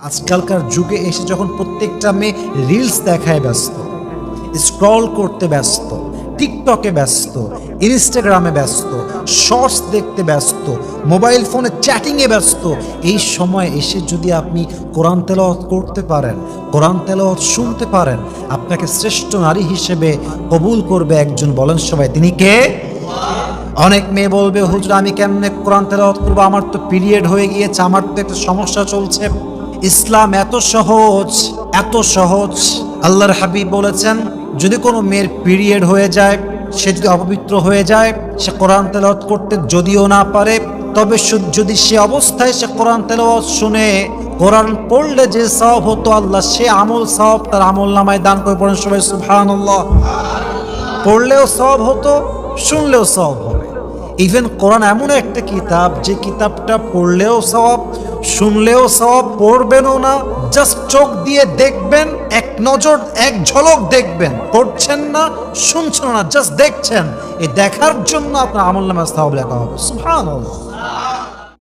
আজকালকার যুগে এসে যখন প্রত্যেকটা মেয়ে রিলস দেখায় ব্যস্ত, স্ক্রল করতে ব্যস্ত, টিকটকে ব্যস্ত, ইনস্টাগ্রামে ব্যস্ত, শর্টস দেখতে ব্যস্ত, মোবাইল ফোনে চ্যাটিংয়ে ব্যস্ত, এই সময় এসে যদি আপনি কোরআন তেলাওয়াত করতে পারেন, কোরআন তেলাওয়াত শুনতে পারেন, আপনাকে শ্রেষ্ঠ নারী হিসেবে কবুল করবে একজন। বলেন সবাই, তিনি কে? অনেক মেয়ে বলবে, হুজুর আমি কেমনে কোরআন তেলাওয়াত করবো, আমার তো পিরিয়ড হয়ে গিয়েছে, আমার তো একটা সমস্যা চলছে। ইসলাম এত সহজ, এত সহজ। আল্লাহর হাবিব বলেছেন, যদি কোনো মেয়ের পিরিয়ড হয়ে যায়, সে যদি অপবিত্র হয়ে যায়, সে কোরআন তেলাওয়াত করতে যদিও না পারে, তবে যদি সে অবস্থায় সে কোরআন তেলাওয়াত শুনে, কোরআন পড়লে যে সওয়াব হতো আল্লাহ সে আমল সওয়াব তার আমল নামায় দান করে। পড়েন সবাই সুবহানাল্লাহ। পড়লেও সওয়াব হতো, শুনলেও সওয়াব হবে। ইভেন কোরআন এমন একটা কিতাব, যে কিতাবটা পড়লেও সওয়াব, শুনলেও সওয়াব, পড়বেনও না, জাস্ট চোখ দিয়ে দেখবেন, এক নজর এক ঝলক দেখবেন, পড়ছেন না, শুনছেন না, জাস্ট দেখছেন, এই দেখার জন্য আপনার আমল নামায় সওয়াব লেখা হবে। সুবহানাল্লাহ।